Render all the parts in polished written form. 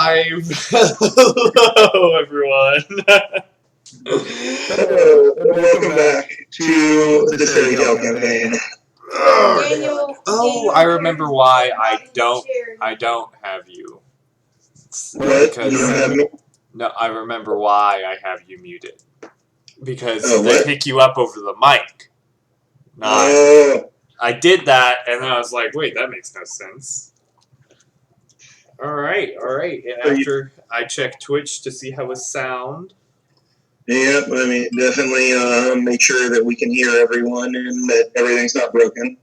Hello, everyone. Hello, and welcome back to the Fairy Tale campaign. Oh, I remember why I don't have you. What? You don't have me? No, I remember why I have you muted. Because Oh, they what? pick you up over the mic. I did that, and then I was like, wait, that makes no sense. Alright. And after I checked Twitch to see how it sound. Yep, I mean, definitely make sure that we can hear everyone and that everything's not broken.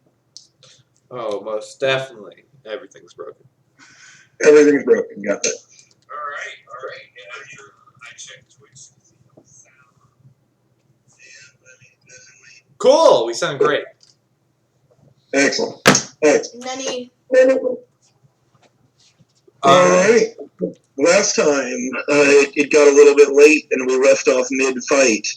Oh, most definitely. Everything's broken. Everything's broken, got that. Alright. And after I checked Twitch to see how it sound. Yep, I mean, definitely. Cool! We sound great. Excellent. Nanny. Alright. Last time, it got a little bit late and we left off mid-fight.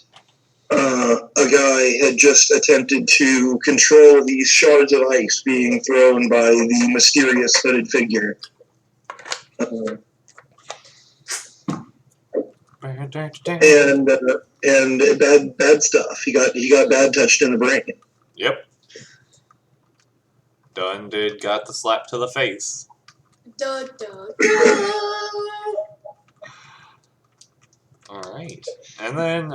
A guy had just attempted to control these shards of ice being thrown by the mysterious hooded figure. And bad stuff. He got bad touched in the brain. Yep. Done did got the slap to the face. Alright. And then,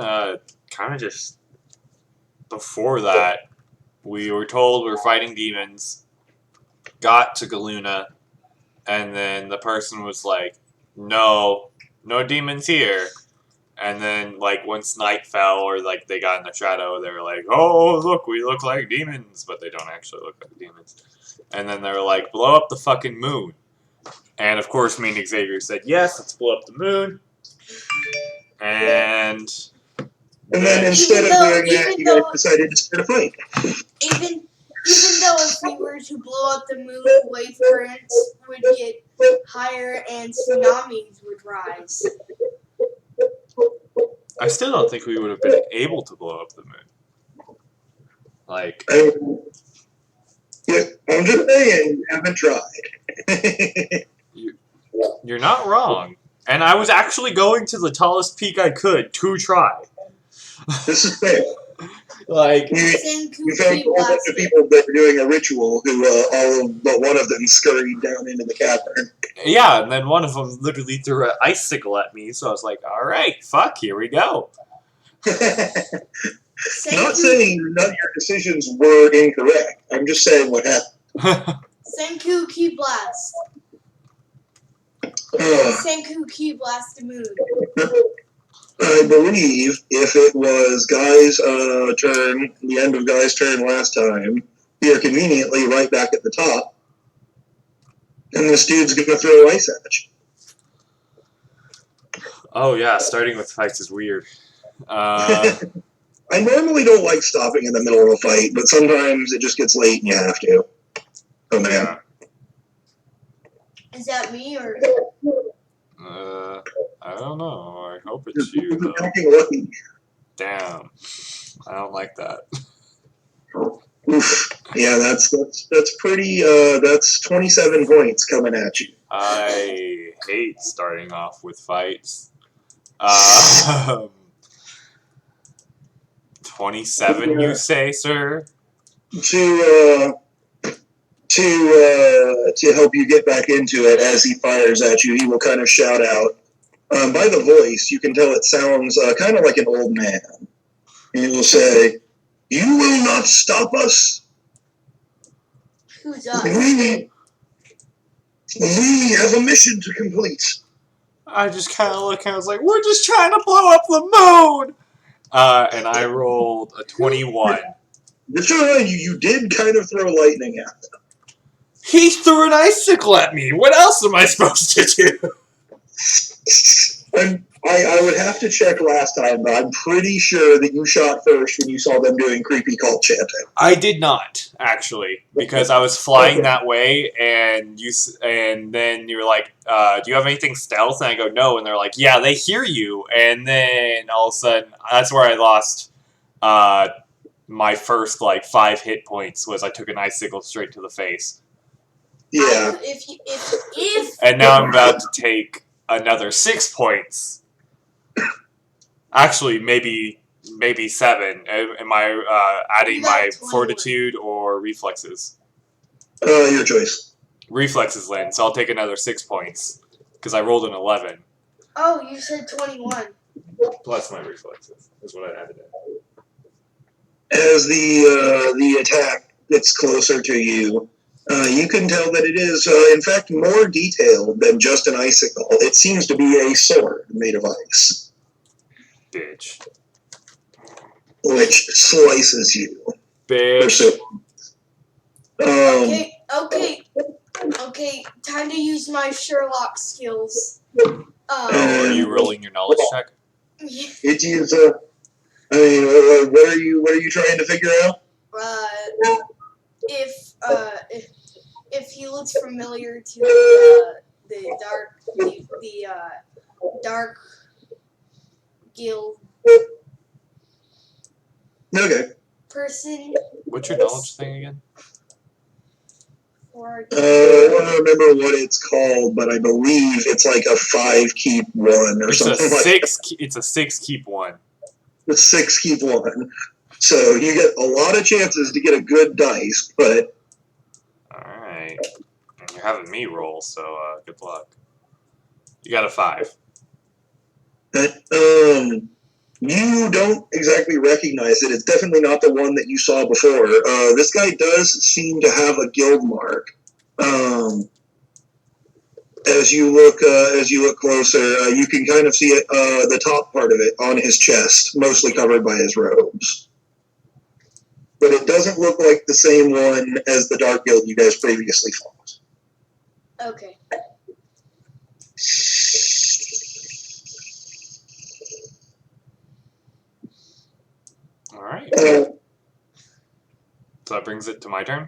kind of just before that, we were told we're fighting demons, got to Galuna, and then the person was like, no demons here. And then, like, once night fell or, like, they got in the shadow, they were like, oh, look, we look like demons, but they don't actually look like demons. And then they were like, blow up the fucking moon. And, of course, me and Xavier said, yes, let's blow up the moon. And then instead of doing that, you guys decided to start a fight. Even though if we were to blow up the moon, wave currents would get higher and tsunamis would rise. I still don't think we would have been able to blow up the moon. Like... Yeah, I'm just saying, you haven't tried. You're not wrong. And I was actually going to the tallest peak I could to try. This is fair. Like, you found a whole bunch of people that were doing a ritual who all but one of them scurried down into the cavern. Yeah, and then one of them literally threw an icicle at me, so I was like, alright, fuck, here we go. Not saying none of your decisions were incorrect. I'm just saying what happened. Senku Ki Blast. Senku Ki Blast the moon. I believe if it was Guy's turn, the end of Guy's turn last time, we are conveniently right back at the top. And this dude's going to throw ice at you. Oh yeah, starting with fights is weird. I normally don't like stopping in the middle of a fight, but sometimes it just gets late and you have to. Oh man. Yeah. Is that me or? I don't know. I hope it's you though. Lucky. Damn. I don't like that. Oof. Yeah, that's pretty. That's 27 points coming at you. I hate starting off with fights. 27, you say, sir? To help you get back into it, as he fires at you, he will kind of shout out. By the voice, you can tell it sounds kind of like an old man. He will say, "You will not stop us. Who's us? We have a mission to complete." I just kind of look and I was like, we're just trying to blow up the moon! And I rolled a 21. Just to remind you, you did kind of throw lightning at them. He threw an icicle at me! What else am I supposed to do? I would have to check last time, but I'm pretty sure that you shot first when you saw them doing creepy cult chanting. I did not, actually, because I was flying that way, and then you were like, do you have anything stealth? And I go, no, and they're like, yeah, they hear you, and then all of a sudden, that's where I lost my first, 5 hit points, was I took an icicle straight to the face. Yeah. If and now I'm about to take another 6 points. Actually, maybe 7. Am I adding You got my 21. fortitude or reflexes? Your choice. Reflexes, Lynn. So I'll take another 6 points because I rolled an 11 Oh, you said 21. plus my reflexes is what I added in. As the attack gets closer to you, you can tell that it is, in fact, more detailed than just an icicle. It seems to be a sword made of ice, Bitch. which slices you. Bitch. Okay. Time to use my Sherlock skills. Oh, are you rolling your knowledge check? It is. I mean, what are you trying to figure out? If he looks familiar to the dark guild Okay. person. What's your knowledge thing again? Or I don't remember what it's called, but I believe it's like a 5 keep 1 or It's something a like six. It's a 6 keep 1. that. 6 keep 1. So you get a lot of chances to get a good dice, but All right. And you're having me roll, so good luck. You got a 5. you don't exactly recognize it. It's definitely not the one that you saw before. This guy does seem to have a guild mark. As you look closer, you can kind of see it, the top part of it on his chest, mostly covered by his robes. But it doesn't look like the same one as the Dark Guild you guys previously fought. okay. All right. Uh, So that brings it to my turn.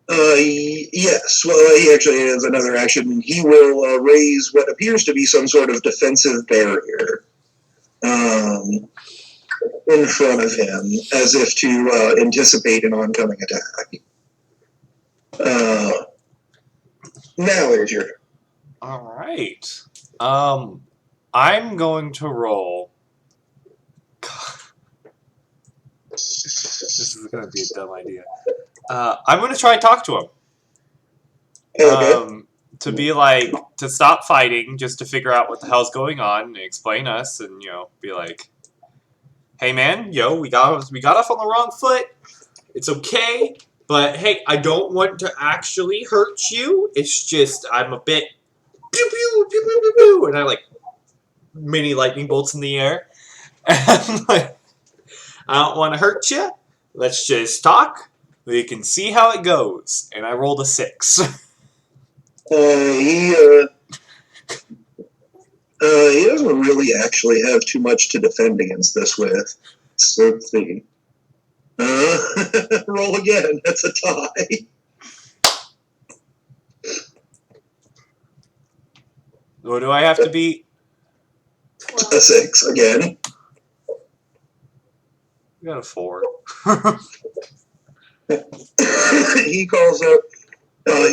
Yes. Well, he actually has another action. He will raise what appears to be some sort of defensive barrier in front of him, as if to anticipate an oncoming attack. Now it is your turn. All right. I'm going to roll. This is going to be a dumb idea. I'm going to try and talk to him. Okay. To be like, to stop fighting, just to figure out what the hell's going on, and explain us, and be like, hey man, we got off on the wrong foot. It's okay, but hey, I don't want to actually hurt you. It's just I'm a bit pew pew pew pew pew pew, and I like mini lightning bolts in the air. And I'm like, I don't want to hurt you. Let's just talk. We can see how it goes. And I rolled a 6. He doesn't really actually have too much to defend against this with. So let's see. Roll again. That's a tie. What do I have to beat? A 6 again. I got a 4. He calls up,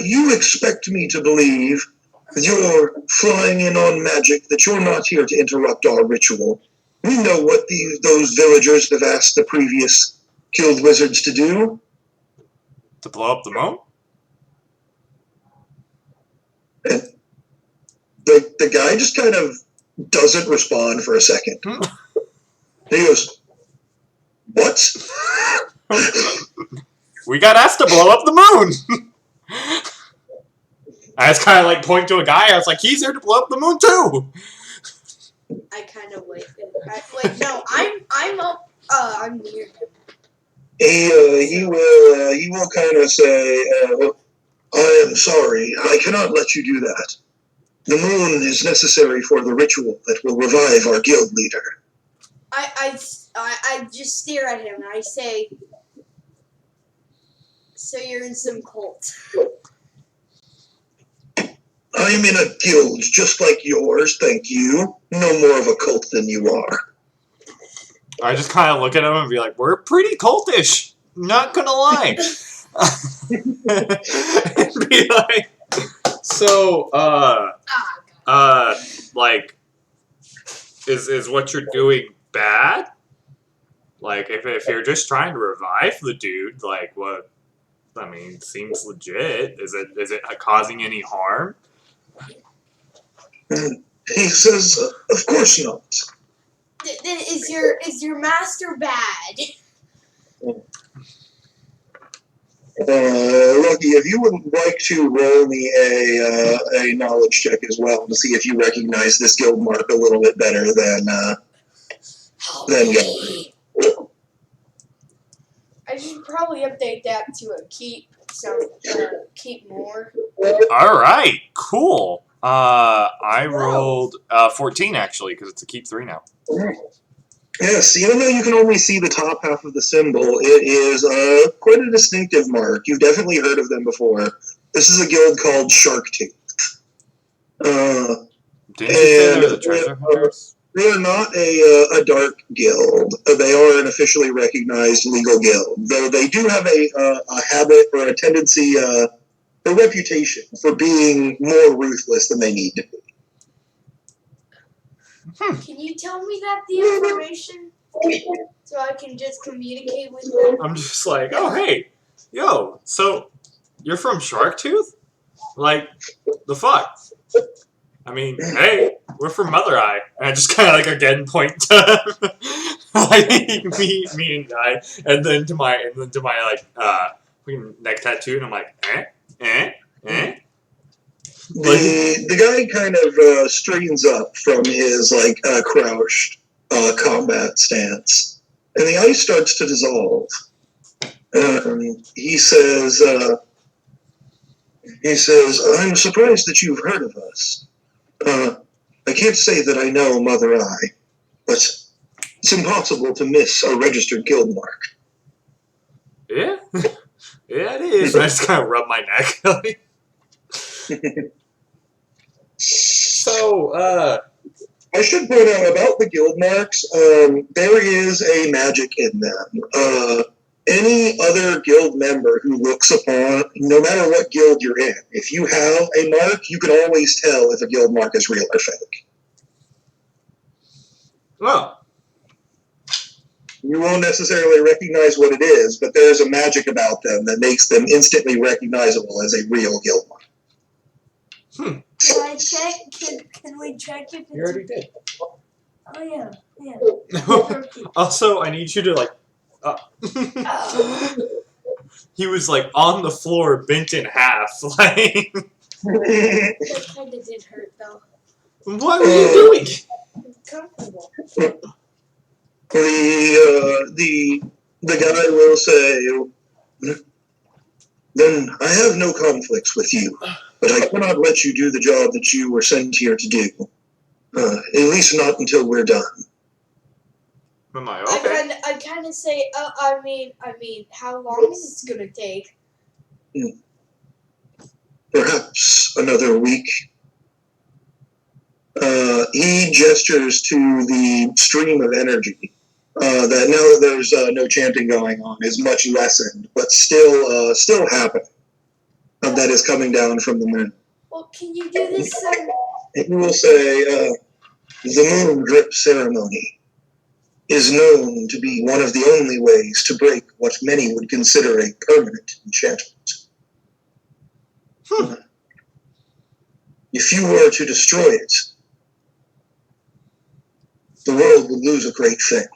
you expect me to believe that you're flying in on magic, that you're not here to interrupt our ritual. We know what those villagers have asked the previous guild wizards to do. To blow up the moon? And the guy just kind of doesn't respond for a second. He goes, what? We got asked to blow up the moon! I was kind of like pointing to a guy. I was like, he's here to blow up the moon too! I kind of wait. No, I'm up. I'm near him. He will kind of say, I am sorry, I cannot let you do that. The moon is necessary for the ritual that will revive our guild leader. I just stare at him and I say, so you're in some cult. I'm in a guild just like yours, thank you. No more of a cult than you are. I just kind of look at him and be like, we're pretty cultish. Not gonna lie. And be like, so, like, is what you're doing bad? Like, if you're just trying to revive the dude, like, what? I mean, seems legit. Is it causing any harm? And he says, of course not. Then is your master bad? Lucky, if you would like to roll me a knowledge check as well to see if you recognize this guild mark a little bit better than Gary. I should probably update that to a keep. So keep more. All right, cool. I rolled 14 actually because it's a keep 3 now. Yes, even though you can only see the top half of the symbol, it is quite a distinctive mark. You've definitely heard of them before. This is a guild called Sharktooth. Didn't you say they were the treasure hunters? They are not a dark guild. They are an officially recognized legal guild, though they do have a habit or a tendency, a reputation for being more ruthless than they need to be. Can you tell me the information so I can just communicate with them? I'm just like, oh hey, yo, so you're from Sharktooth? Like, the fuck? I mean, hey, we're from Mother Eye. And I just kind of like again point to like me and Guy, and then to my like neck tattoo, and I'm like, eh. The guy kind of straightens up from his crouched combat stance, and the ice starts to dissolve. He says, "I'm surprised that you've heard of us. I can't say that I know Mother Eye, but it's impossible to miss a registered guild mark." Yeah, yeah, it is. I just kind of rub my neck. So, I should point out about the guild marks, there is a magic in them. Any other guild member who looks upon, no matter what guild you're in, if you have a mark, you can always tell if a guild mark is real or fake. well, You won't necessarily recognize what it is, but there's a magic about them that makes them instantly recognizable as a real guild mark. Can I check? Can we check if it's... you already did. Oh, yeah. Also, I need you to like. He was like on the floor, bent in half. Like, That kind of did hurt, though. what were you doing? Comfortable. The guy will say, "Then I have no conflicts with you, but I cannot let you do the job that you were sent here to do. At least not until we're done." I'm like, okay. I kind of say, I mean, how long is this gonna take? Perhaps another week. He gestures to the stream of energy that now that there's no chanting going on is much lessened, but still happening. That is coming down from the moon. Well, can you do this? He will say, "The moon drip ceremony is known to be one of the only ways to break what many would consider a permanent enchantment. If you were to destroy it, the world would lose a great thing."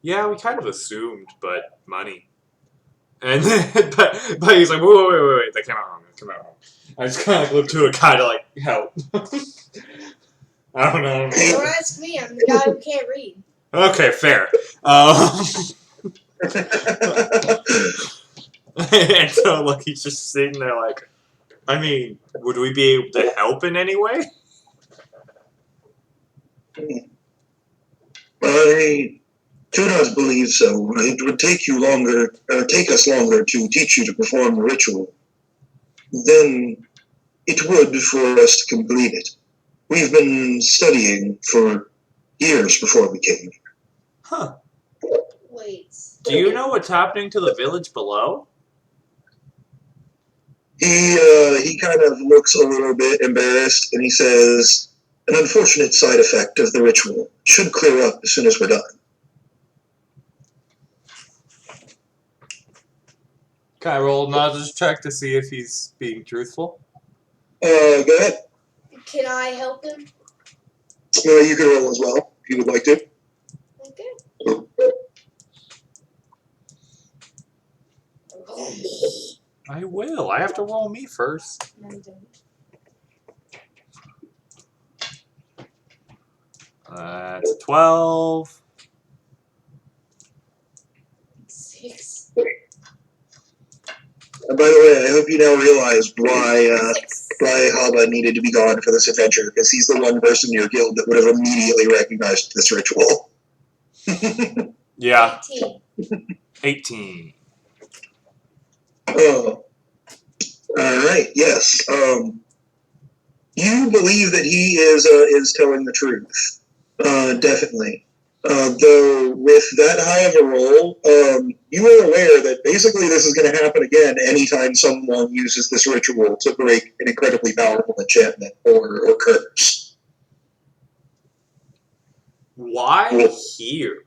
Yeah, we kind of assumed, but money. And then, but he's like, wait, that came out wrong. I just kind of like looked to a guy to like help. I don't know. Don't ask me. I'm the guy who can't read. Okay, fair. And so, like, he's just sitting there, like, I mean, would we be able to help in any way? I do not believe so. It would take us longer to teach you to perform the ritual than it would for us to complete it. We've been studying for years before we came here. Huh. Wait. Do you know what's happening to the village below? He kind of looks a little bit embarrassed, and he says, "An unfortunate side effect of the ritual. Should clear up as soon as we're done." Can I roll a knowledge check to see if he's being truthful? Go ahead. Can I help him? You can roll as well if you would like to. Okay. I will. I have to roll me first. No, you don't. That's 12. 6. And by the way, I hope you now realize why 6. Haba needed to be gone for this adventure, because he's the one person in your guild that would have immediately recognized this ritual. Yeah. 18. 18. Oh. Alright, yes. You believe that he is telling the truth. Definitely. Though with that high of a roll, you are aware that basically this is going to happen again anytime someone uses this ritual to break an incredibly powerful enchantment or curse. Why here?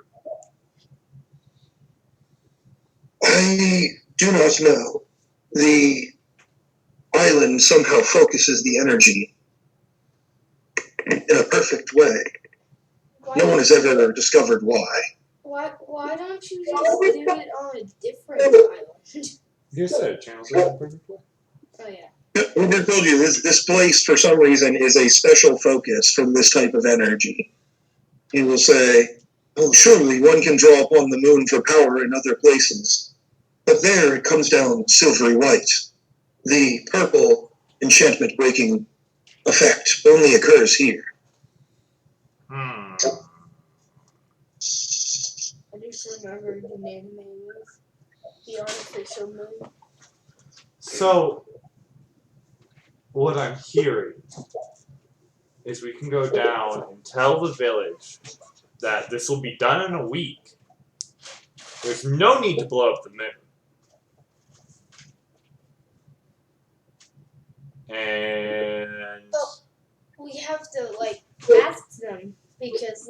I do not know. The island somehow focuses the energy in a perfect way. No one has ever discovered why. Why don't you just do it on a different island? You said channels are in a perfect way. Oh yeah. We just told you this place for some reason is a special focus for this type of energy. He will say, "Oh, surely one can draw upon the moon for power in other places, but there it comes down silvery white. The purple enchantment breaking effect only occurs here." Hmm. I just remembered the name of the artificial moon. So, what I'm hearing is we can go down and tell the village that this will be done in a week. There's no need to blow up the moon. And We have to ask them because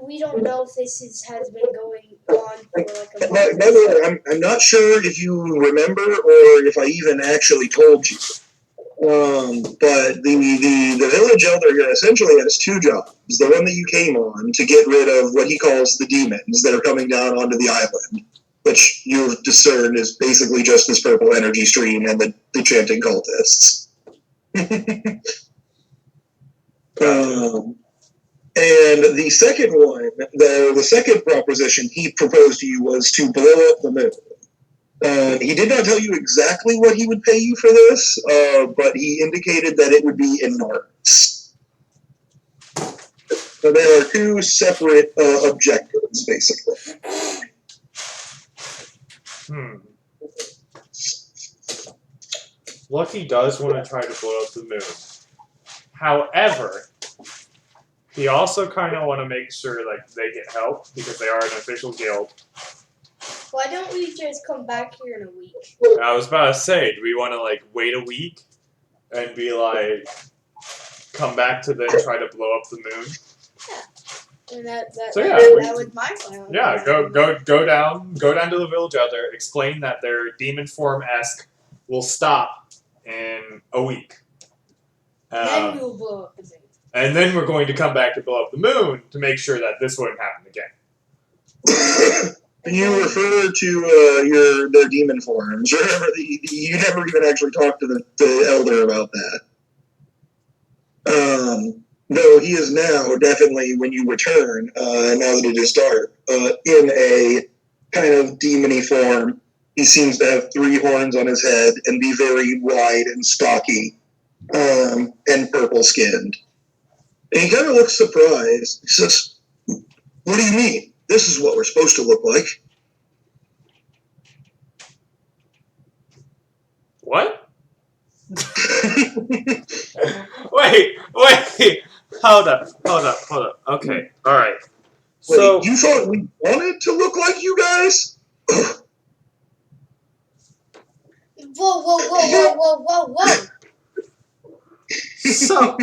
we don't know if this has been going on for a By month. the way, I'm not sure if you remember or if I even actually told you. But the village elder here essentially has two jobs. The one that you came on to get rid of what he calls the demons that are coming down onto the island, which you've discerned is basically just this purple energy stream and the chanting cultists. And the second one, the second proposition he proposed to you was to blow up the moon. He did not tell you exactly what he would pay you for this, but he indicated that it would be enormous. So there are two separate objectives, basically. Lucky does want to try to blow up the moon. However, he also kind of want to make sure they get help because they are an official guild. Why don't we just come back here in a week? I was about to say, do we want to wait a week and be come back to then try to blow up the moon? Yeah. And that was my plan. Yeah, go down to the village out there, explain that their demon form-esque will stop in a week. Then we'll blow up the moon. And then we're going to come back to blow up the moon to make sure that this wouldn't happen again. Can you refer to their demon forms? Remember, you never even actually talked to the elder about that. Though he is now definitely, when you return, now that it is dark, in a kind of demony form. He seems to have 3 horns on his head and be very wide and stocky, and purple-skinned. And he kind of looks surprised. He says, "What do you mean? This is what we're supposed to look like." What? Wait. Hold up. Okay, alright. So, wait, you thought we wanted to look like you guys? Whoa, whoa, whoa, whoa, whoa, whoa, whoa. So,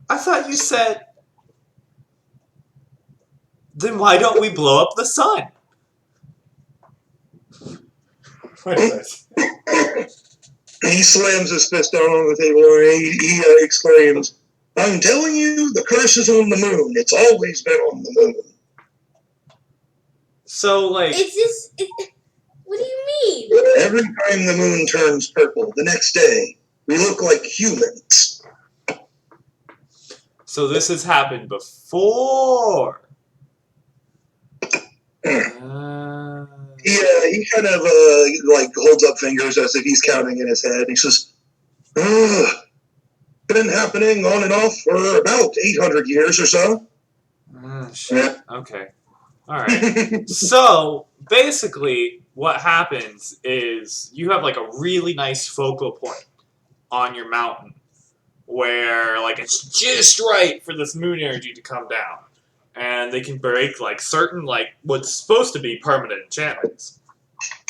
I thought you said, then why don't we blow up the sun? What is this? He slams his fist down on the table and he exclaims, I'm telling you, the curse is on the moon. It's always been on the moon. So, like... What do you mean? Every time the moon turns purple, the next day, we look like humans. So this has happened before. He kind of like holds up fingers as if he's counting in his head. He says, been happening on and off for about 800 years or so. Shit. Yeah. Okay. All right. So basically, what happens is you have like a really nice focal point on your mountain where like it's just right for this moon energy to come down, and they can break like certain like what's supposed to be permanent enchantments.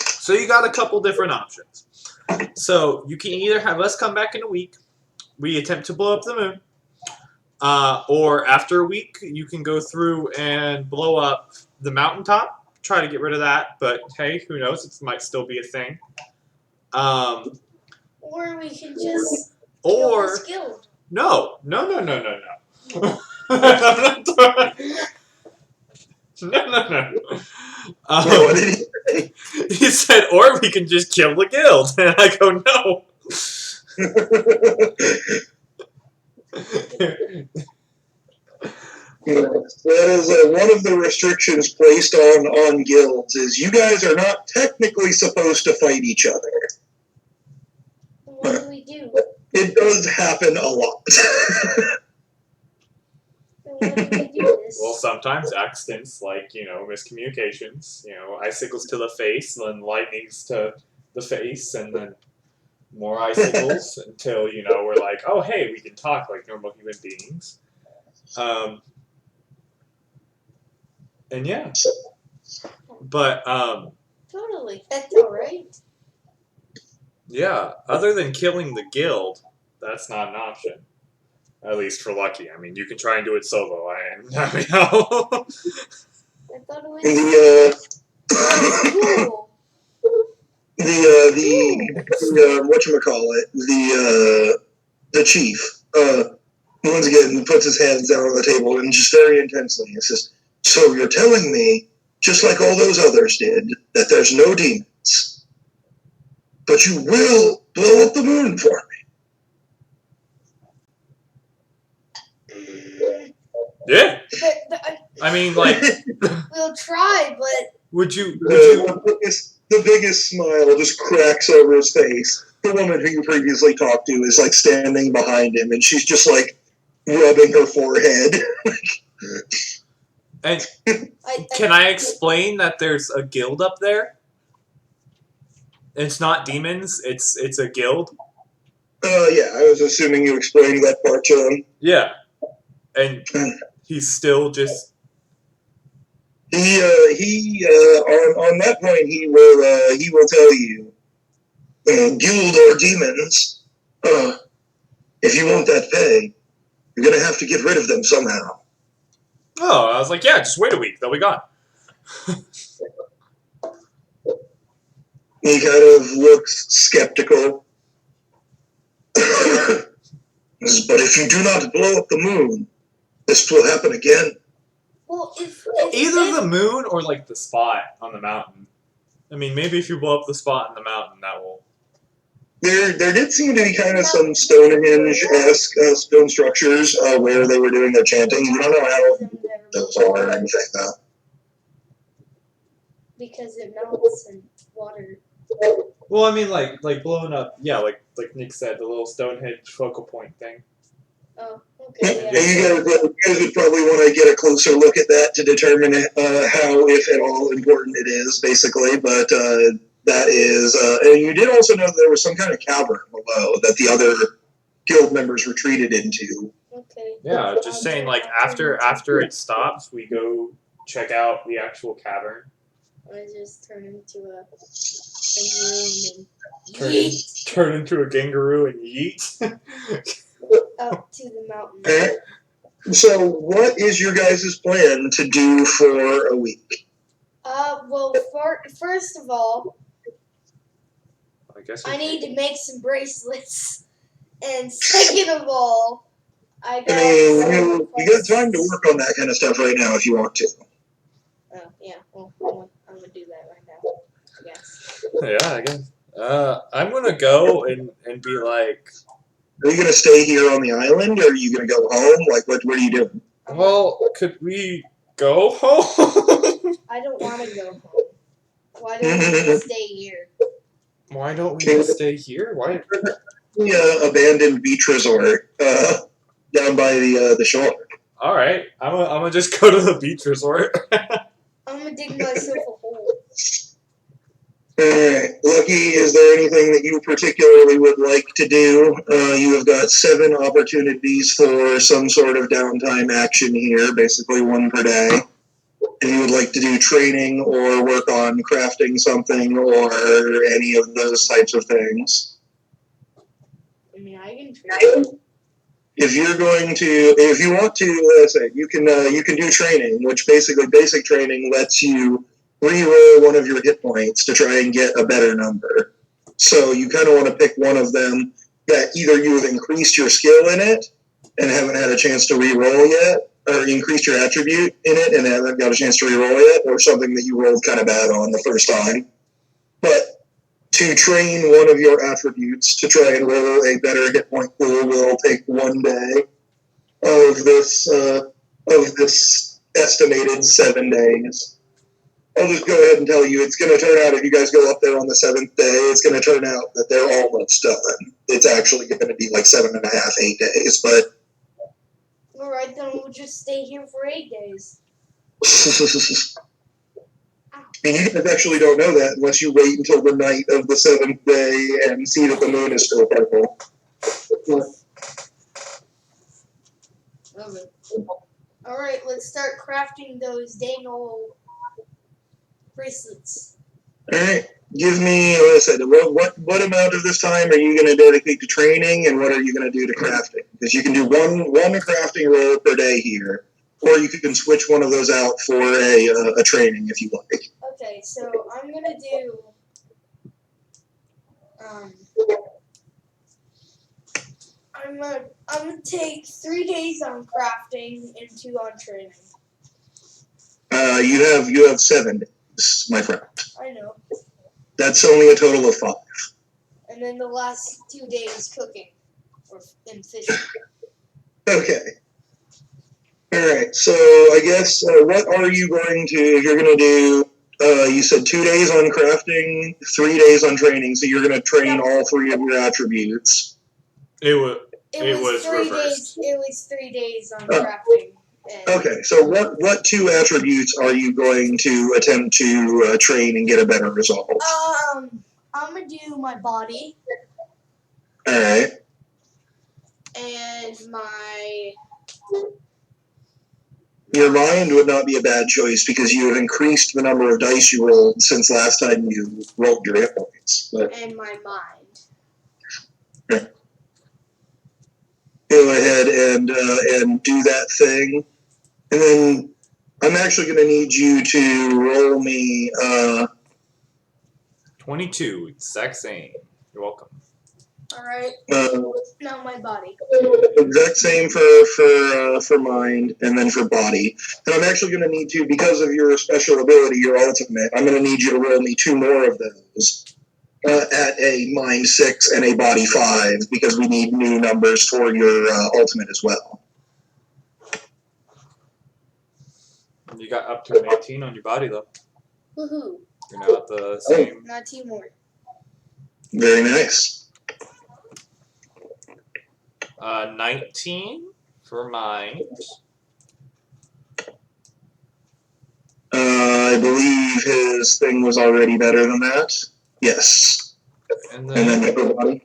So you got a couple different options. So you can either have us come back in a week, we attempt to blow up the moon, or after a week you can go through and blow up the mountaintop, try to get rid of that, but hey, who knows, it might still be a thing. Or we can just Or kill this guild. no. No. What did he say? He said, or we can just kill the guild. And I go, no. That is one of the restrictions placed on guilds is you guys are not technically supposed to fight each other. What do we do? It does happen a lot. What do we do this? Well, sometimes accidents like, miscommunications, icicles to the face, then lightnings to the face, and then more icicles until, we're like, oh, hey, we can talk like normal human beings. And yeah. But, Totally. That's alright. yeah, other than killing the guild, that's not an option. At least for Lucky. I mean, you can try and do it solo. I know. I thought it was cool. the whatchamacallit, the chief, once again puts his hands down on the table and just very intensely he says, so you're telling me, just like all those others did, that there's no demons, but you will blow up the moon for me? Yeah. But I mean, like, we'll try, but would you? The biggest smile just cracks over his face. The woman who you previously talked to is like standing behind him, and she's just like rubbing her forehead. And can I explain that there's a guild up there? It's not demons. It's a guild. Yeah, I was assuming you explained that part to him. Yeah, and he's still just. He on that point he will tell you, guild or demons, if you want that pay, you're gonna have to get rid of them somehow. Oh, I was like, yeah, just wait a week, they'll be gone. He kind of looks skeptical. But if you do not blow up the moon, this will happen again. well, if Either the moon or like the spot on the mountain. I mean, maybe if you blow up the spot on the mountain, that will. There did seem to be kind of some Stonehenge-esque stone structures where they were doing their chanting. You don't know how those are or anything, though. because it melts in water. Well, I mean, like blowing up. Yeah, like Nick said, the little Stonehenge focal point thing. Oh, Yeah, okay. Yeah. you guys would probably want to get a closer look at that to determine how, if at all, important it is, basically. But that is, and you did also know that there was some kind of cavern below that the other guild members retreated into. Okay. Yeah, just saying, like after it stops, we go check out the actual cavern. I just turn into a kangaroo and Turn, yeet turn into a kangaroo and yeet. up to the mountain. Alright. So, what is your guys' plan to do for a week? Well, first of all, I guess I need to make some bracelets, and second of all, I got. I mean, you got time to work on that kind of stuff right now if you want to. Oh yeah, well, I'm gonna do that right now. I guess. Yeah, I guess. I'm gonna go and be like, Are you going to stay here on the island, or are you going to go home? Like, what are you doing? well, could we go home? I don't want to go home. Why don't we just stay here? Why don't we just stay here? Why? The abandoned beach resort down by the shore. All right, I'm gonna just go to the beach resort. I'm gonna dig myself a hole. Alright, Lucky, is there anything that you particularly would like to do? You have got 7 opportunities for some sort of downtime action here, basically 1 per day. If you would like to do training or work on crafting something or any of those types of things. I mean, I can train. If you're going to, if you want to, let's say you can do training, which basically basic training lets you re-roll one of your hit points to try and get a better number. So you kind of want to pick one of them that either you have increased your skill in it and haven't had a chance to re-roll yet, or increased your attribute in it and haven't got a chance to re-roll yet, or something that you rolled kind of bad on the first time. But to train one of your attributes to try and roll a better hit point pool will take 1 day of this estimated 7 days. I'll just go ahead and tell you, it's going to turn out, if you guys go up there on the 7th day, it's going to turn out that they're almost done. It's actually going to be like 7.5, 8 days, but Alright, then we'll just stay here for 8 days. I mean, you guys actually don't know that unless you wait until the night of the 7th day and see that the moon is still purple. Love it. Alright, let's start crafting those dang old bracelets. Alright, give me, like I said, what amount of this time are you going to dedicate to training, and what are you going to do to crafting? Because you can do one crafting roll per day here, or you can switch one of those out for a training if you like. Okay, so I'm gonna do I'm gonna take 3 days on crafting and 2 on training. You have 7 days, my friend. I know. That's only a total of 5. And then the last 2 days cooking and fishing. Okay. Alright, so I guess what are you going to, if you're going to do, you said 2 days on crafting, 3 days on training, so you're going to train all 3 of your attributes. It was 3 reversed. days. It was 3 days on crafting. Okay, so what 2 attributes are you going to attempt to train and get a better result? I'm gonna do my body. Alright. And my... Your mind would not be a bad choice because you have increased the number of dice you rolled since last time you rolled your hit points. But and my mind. go ahead and do that thing. And then I'm actually going to need you to roll me 22, exact same. You're welcome. Alright. Now my body. exact same for mind and then for body. And I'm actually going to need to, because of your special ability, your ultimate, I'm going to need you to roll me 2 more of those at a mind 6 and a body 5 because we need new numbers for your ultimate as well. You got up to an 18 on your body, though. Woohoo. You're now at the same. Not 2 more. Very nice. 19 for mind. I believe his thing was already better than that. Yes. And And then then for body.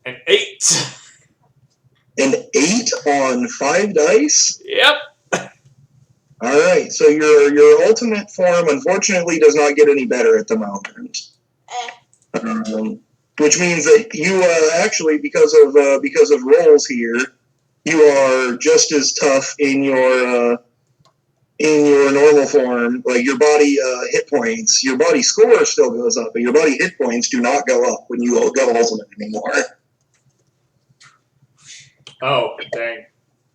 an 8. An 8 on 5 dice? Yep. All right, so your ultimate form unfortunately does not get any better at the moment, which means that you actually because of rolls here, you are just as tough in your normal form. Like your body hit points, your body score still goes up, but your body hit points do not go up when you go ultimate anymore. Oh, dang.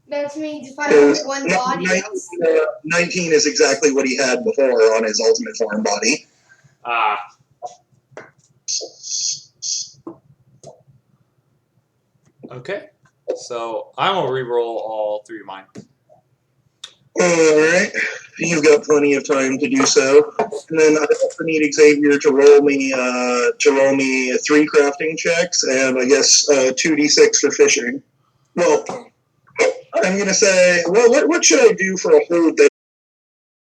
That means if I have one body, 19 is exactly what he had before on his ultimate form body. Ah. Okay. So I will re-roll all 3 of mine. Alright. You've got plenty of time to do so. And then I also need Xavier to roll me 3 crafting checks and I guess 2d6 for fishing. Well, I'm gonna say, well, what should I do for a hold